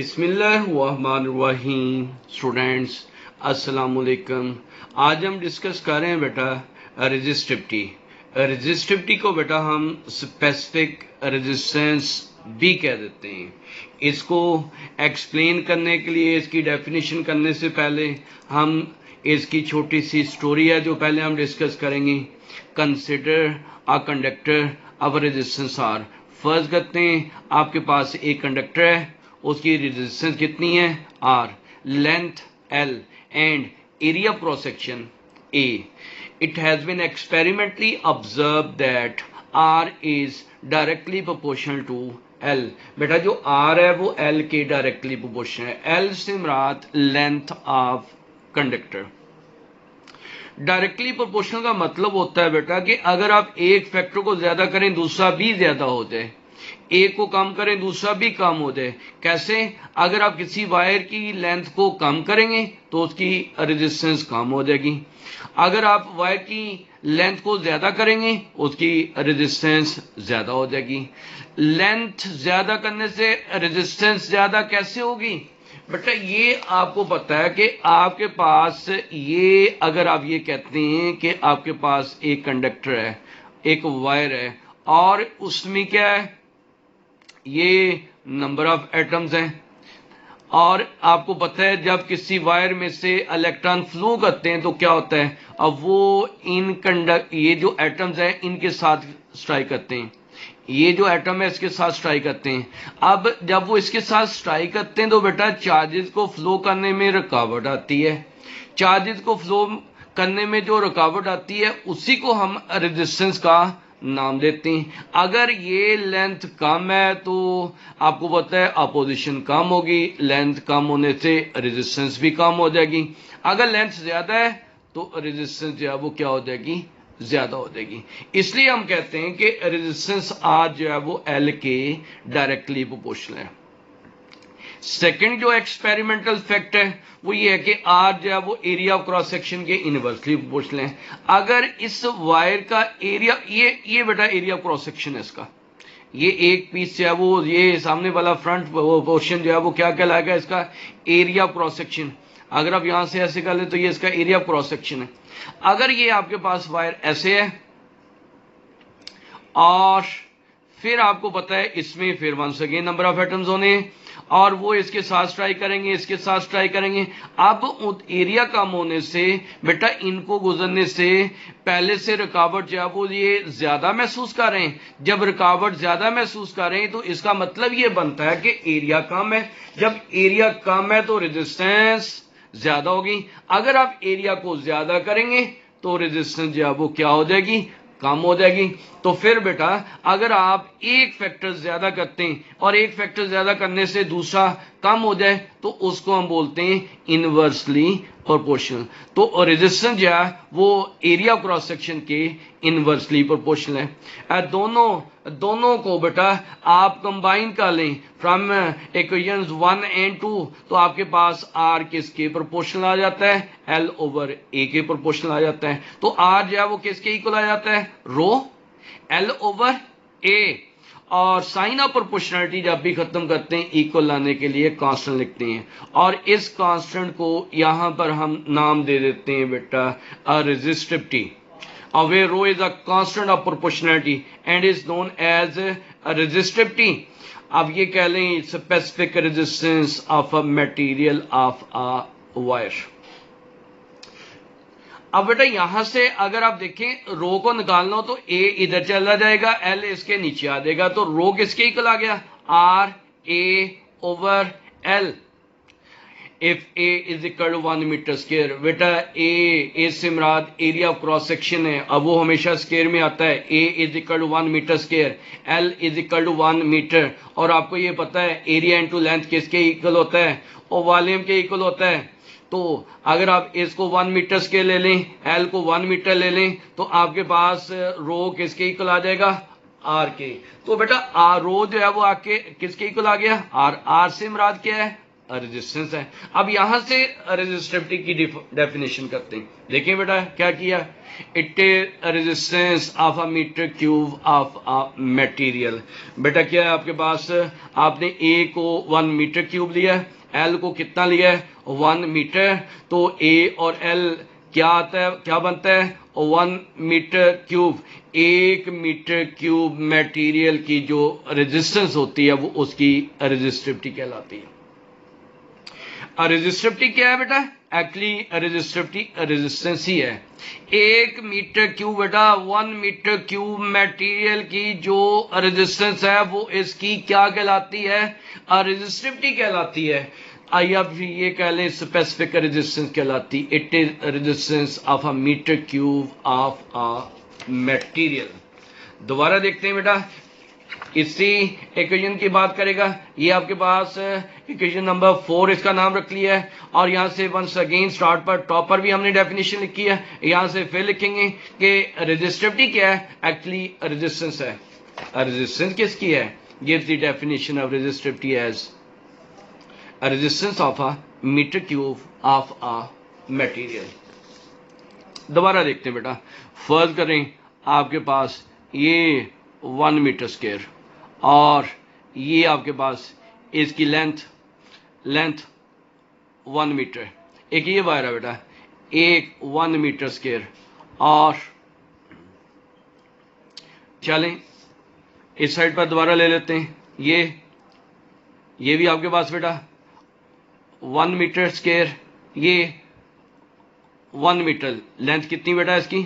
बिस्मिल्लाहिर्रहमानिर्रहीम। स्टूडेंट्स अस्सलाम वालेकुम। आज हम डिस्कस कर रहे हैं बेटा रेजिस्टिविटी। रेजिस्टिविटी को बेटा हम स्पेसिफिक रेजिस्टेंस भी कह देते हैं। इसको एक्सप्लेन करने के लिए, इसकी डेफिनेशन करने से पहले हम इसकी छोटी सी स्टोरी है जो पहले हम डिस्कस करेंगे। Consider a conductor of resistance R. फर्ज करते हैं आपके पास एक कंडक्टर है, उसकी रेजिस्टेंस कितनी है R, length L and area cross section A. It has been experimentally observe that R is directly proportional to L. बेटा जो आर है वो एल के डायरेक्टली प्रोपोर्शनल है। एल से मुराद length of conductor. Directly proportional का मतलब होता है बेटा कि अगर आप एक फैक्टर को ज्यादा करें दूसरा भी ज्यादा हो जाए, एक को कम करें दूसरा भी कम हो जाए। कैसे? अगर आप किसी वायर की लेंथ को कम करेंगे तो उसकी रेजिस्टेंस कम हो जाएगी, अगर आप वायर की लेंथ को ज्यादा करेंगे उसकी रेजिस्टेंस ज्यादा हो जाएगी। लेंथ ज्यादा करने से रेजिस्टेंस ज्यादा कैसे होगी? बेटा ये आपको पता है कि आपके पास ये, अगर आप ये कहते हैं कि आपके पास एक कंडक्टर है, एक वायर है और उसमें क्या है, ये नंबर ऑफ एटम्स हैं, और आपको पता है जब किसी वायर में से इलेक्ट्रॉन फ्लो करते हैं तो क्या होता है, अब वो ये जो एटम्स हैं इनके साथ स्ट्राइक करते हैं, ये जो एटम है इसके साथ स्ट्राइक करते हैं। अब जब वो इसके साथ स्ट्राइक करते हैं तो बेटा चार्जेस को फ्लो करने में रुकावट आती है। चार्जेस को फ्लो करने में जो रुकावट आती है उसी को हम रेजिस्टेंस का नाम देते हैं। अगर ये लेंथ कम है तो आपको पता है अपोजिशन कम होगी, लेंथ कम होने से रेजिस्टेंस भी कम हो जाएगी। अगर लेंथ ज्यादा है तो रेजिस्टेंस जो है वो क्या हो जाएगी, ज्यादा हो जाएगी। इसलिए हम कहते हैं कि रेजिस्टेंस आर जो है वो एल के डायरेक्टली प्रोपोर्शनल है। सेकंड जो एक्सपेरिमेंटल फैक्ट है वो ये है कि आर जो है वो एरिया ऑफ क्रॉस सेक्शन के इनवर्सली प्रोपोर्शनल है। अगर इस वायर का एरिया, ये बेटा एरिया ऑफ क्रॉस सेक्शन है इसका, ये एक पीस जो है वो, ये सामने वाला फ्रंट पोर्शन जो है वो क्या कहलाएगा, इसका एरिया ऑफ क्रॉस सेक्शन। अगर आप यहां से ऐसे कर ले तो ये इसका एरिया ऑफ क्रॉस सेक्शन है। अगर ये आपके पास वायर ऐसे है और फिर आपको पता है इसमें फिर once again number of atoms होने और वो इसके साथ स्ट्राइक करेंगे, इसके साथ स्ट्राइक करेंगे। अब एरिया कम होने से बेटा इनको गुजरने से पहले से रुकावट जो है वो ये ज्यादा महसूस कर रहे हैं। जब रुकावट ज्यादा महसूस कर रहे हैं तो इसका मतलब ये बनता है कि एरिया कम है। जब एरिया कम है तो रेजिस्टेंस ज्यादा होगी। अगर आप एरिया को ज्यादा करेंगे तो रेजिस्टेंस जो है वो क्या हो जाएगी, कम हो जाएगी। तो फिर बेटा अगर आप एक फैक्टर ज्यादा करते हैं और एक फैक्टर ज्यादा करने से दूसरा कम हो जाए तो उसको हम बोलते हैं इनवर्सली प्रोपोर्शनल। तो रेजिस्टेंस जो है वो एरिया क्रॉस सेक्शन के इनवर्सली प्रोपोर्शनल है। दोनों को बेटा आप कंबाइन कर लें फ्रॉम इक्वेशंस 1 एंड 2 तो आपके पास आर किसके प्रोपोर्शनल आ जाता है, एल ओवर ए के प्रोपोर्शनल आ जाता है। तो आर जो है वो किसके इक्वल आ जाता है, रो एल ओवर ए। और साइन ऑफ प्रोपोर्शनलिटी जब भी खत्म करते हैं इक्वल लाने के लिए कांस्टेंट लिखते हैं और इस कांस्टेंट को यहां पर हम नाम दे देते हैं बेटा resistivity. where rho is a constant of proportionality and is known as resistivity। अब ये कह लें specific resistance of a material of a wire। अब बेटा यहां से अगर आप देखें रो को निकालना हो तो ए इधर चला जाएगा, एल इसके नीचे आ जाएगा, तो रो किसके इक्वल आ गया, R A over L. If A is equal to 1 metre square, बेटा ए से मुराद एरिया ऑफ क्रॉस सेक्शन है, अब वो हमेशा स्क्वायर में आता है। A is equal to 1 metre square, L is equal to 1 metre. और आपको ये पता है एरिया इंटू लेंथ किसके इक्वल होता है, और वॉल्यूम के इक्वल होता है। तो अगर आप इसको 1 मीटर स्क्वायर ले लें, एल को 1 मीटर ले लें तो आपके पास रो किसके इक्वल आ जाएगा, आर के। तो बेटा आर रो जो है वो आके किसके इक्वल आ गया, आर। आर से मुराद क्या है, रेजिस्टेंस है। अब यहां से रेजिस्टिविटी की डेफिनेशन करते हैं। देखिए बेटा क्या किया, it is resistance of a meter cube of a material. बेटा क्या है आपके पास, आपने ए को 1 मीटर क्यूब लिया है, एल को कितना लिया है 1 मीटर, तो ए और एल क्या आता है, क्या बनता है 1 meter cube. 1 meter cube material की जो रेजिस्टेंस होती है वो उसकी रेजिस्टिविटी कहलाती है। रेजिस्टिविटी क्या है बेटा, एक्चुअली रेजिस्टिविटी रेजिस्टेंस ही है। 1 मीटर क्यूब बेटा 1 मीटर क्यूब मटेरियल की जो रेजिस्टेंस है वो इसकी क्या कहलाती है, रेजिस्टिविटी कहलाती है। आइए अब ये कह लें स्पेसिफिक रेजिस्टेंस कहलाती, it is resistance of a meter cube of a material. दोबारा देखते हैं बेटा, इसी इक्वेशन की बात करेगा। ये आपके पास इक्वेशन नंबर 4 इसका नाम रख लिया है, और यहां से वंस अगेन स्टार्ट पर टॉप पर भी हमने डेफिनेशन लिखी है, यहां से फिर लिखेंगे कि रेजिस्टिविटी क्या है, एक्चुअली रेजिस्टेंस है। रेजिस्टेंस किसकी है, gives the definition of resistivity as resistance of a meter cube of a material. दोबारा देखते हैं बेटा, फर्ज करें आपके पास ये 1 मीटर स्क्वायर और ये आपके पास इसकी लेंथ 1 मीटर, एक ये वायर है बेटा, एक 1 मीटर स्क्वायर, और चलें इस साइड पर दोबारा ले लेते हैं, ये भी आपके पास बेटा 1 मीटर स्क्वायर, ये 1 मीटर, लेंथ कितनी बेटा इसकी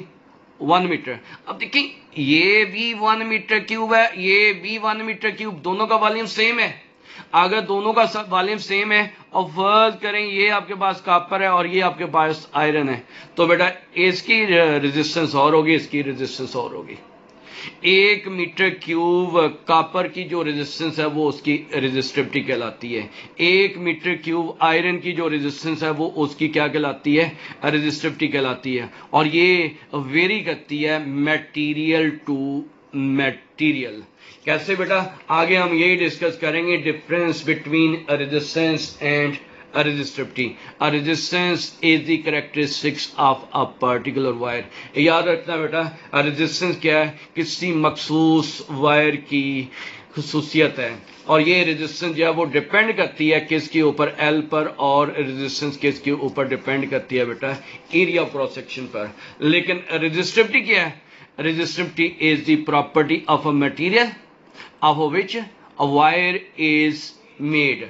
1 मीटर। अब देखिए ये भी 1 मीटर क्यूब है, ये भी 1 मीटर क्यूब, दोनों का वॉल्यूम सेम है। अगर दोनों का वॉल्यूम सेम है और फर्ज करें ये आपके पास कॉपर है और ये आपके पास आयरन है, तो बेटा इसकी रेजिस्टेंस और होगी, इसकी रेजिस्टेंस और होगी। 1 मीटर क्यूब कॉपर की जो रेजिस्टेंस है वो उसकी रेजिस्टिविटी कहलाती है। 1 मीटर क्यूब आयरन की जो रेजिस्टेंस है वो उसकी क्या कहलाती है, रेजिस्टिविटी कहलाती है। और ये वेरी करती है मटेरियल टू मटेरियल। कैसे बेटा, आगे हम यही डिस्कस करेंगे, difference between resistance and resistivity. A resistance is the characteristics of a particular wire. याद रखना बेटा, रेजिस्टेंस क्या है, किसी मखसूस वायर की खसूसियत है, और ये रेजिस्टेंस जो है वो डिपेंड करती है किसके ऊपर, एल पर, और रेजिस्टेंस किसके ऊपर डिपेंड करती है बेटा, एरिया ऑफ क्रॉस सेक्शन पर। लेकिन रेजिस्टिविटी क्या है, resistivity is the property of a material of which a wire is made.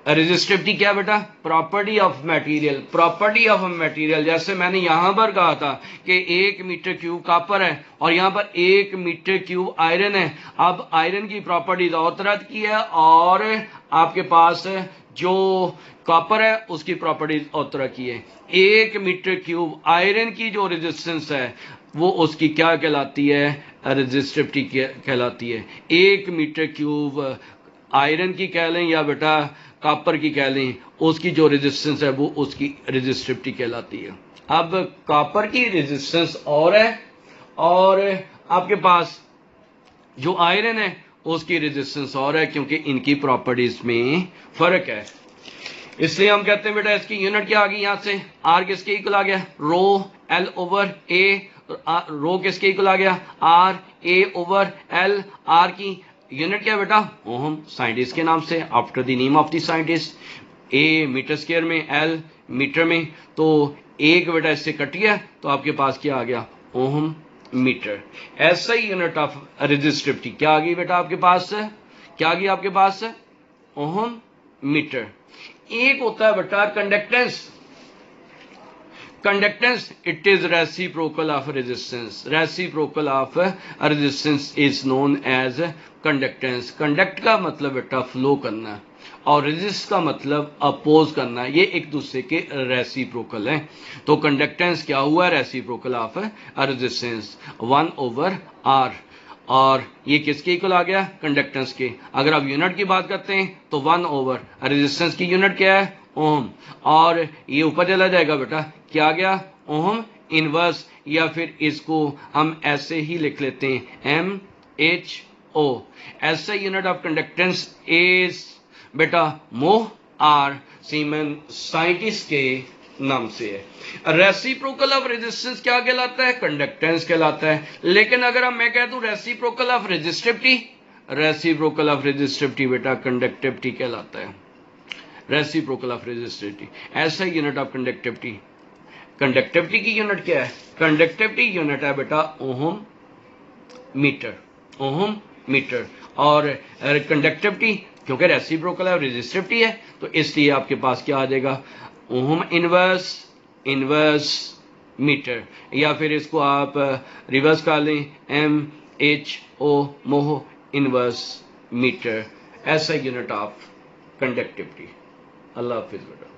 Resistivity क्या बेटा, property of material, property of material. जैसे मैंने यहां पर कहा था कि 1 मीटर क्यूब कॉपर है और यहां पर 1 मीटर क्यूब आयरन है। अब आयरन की प्रॉपर्टी और तरह की है और आपके पास जो कॉपर है उसकी प्रॉपर्टी और तरह की है। 1 मीटर क्यूब आयरन की जो रेजिस्टेंस है वो उसकी क्या कहलाती है, रेजिस्टिविटी कहलाती है। 1 मीटर क्यूब आयरन की कह लें या बेटा कॉपर की कह लें, उसकी जो रेजिस्टेंस है वो उसकी रेजिस्टिविटी कहलाती है। अब कॉपर की रेजिस्टेंस और है और आपके पास जो आयरन है उसकी रेजिस्टेंस और है, क्योंकि इनकी प्रॉपर्टीज में फर्क है। इसलिए हम कहते हैं बेटा इसकी यूनिट क्या आ गई, यहां से आर किसके इक्वल आ गया, रो एल ओवर ए, रो किसके इक्वल आ गया, R A over L. R की यूनिट क्या बेटा, ओम, साइंटिस्ट के नाम से, after the name of the scientist. A meter square में, एल मीटर में, तो एक बेटा इससे कट गया तो आपके पास क्या आ गया, ओम मीटर। ऐसा ही यूनिट ऑफ रेजिस्टिविटी क्या आ गई बेटा आपके पास, क्या आ गई आपके पास, ओम मीटर। एक होता है बेटा conductance, conductance it is reciprocal of resistance, reciprocal of resistance is known as conductance. Conduct का मतलब बेटा फ्लो करना और रेजिस्ट का मतलब अपोज करना, ये एक दूसरे के रेसिप्रोकल है। तो कंडक्टेंस क्या हुआ, reciprocal of resistance 1 over R, और ये किसके इक्वल आ गया, कंडक्टेंस के। अगर आप यूनिट की बात करते हैं तो 1 ओवर रेजिस्टेंस की यूनिट क्या है, ओम, और ये ऊपर चला जाएगा बेटा, क्या आ गया, ओम इनवर्स, या फिर इसको हम ऐसे ही लिख लेते हैं एम एच ओ। ऐसा यूनिट ऑफ कंडक्टेंस इज बेटा मोह आर सीमेन, साइंटिस्ट के नाम से है। रेसिप्रोकल ऑफ रेजिस्टेंस क्या कहलाता है? कंडक्टेंस कहलाता है। लेकिन अगर मैं कह दूं reciprocal of resistivity, reciprocal of resistivity बेटा कंडक्टिविटी कहलाता है। रेसिप्रोकल ऑफ रेजिस्टिविटी ऐसा यूनिट ऑफ कंडक्टिविटी। कंडक्टिविटी की यूनिट क्या है? कंडक्टिविटी यूनिट है बेटा ओहम मीटर, ओहम मीटर। और कंडक्टिविटी क्योंकि रेसिप्रोकल है रेजिस्टिविटी है तो इसलिए आपके पास क्या आ जाएगा? ओहम इनवर्स, इनवर्स मीटर, या फिर इसको आप रिवर्स कर लें MHO मोह इनवर्स मीटर, ऐसा यूनिट ऑफ कंडक्टिविटी। अल्लाह हाफिज बेटा।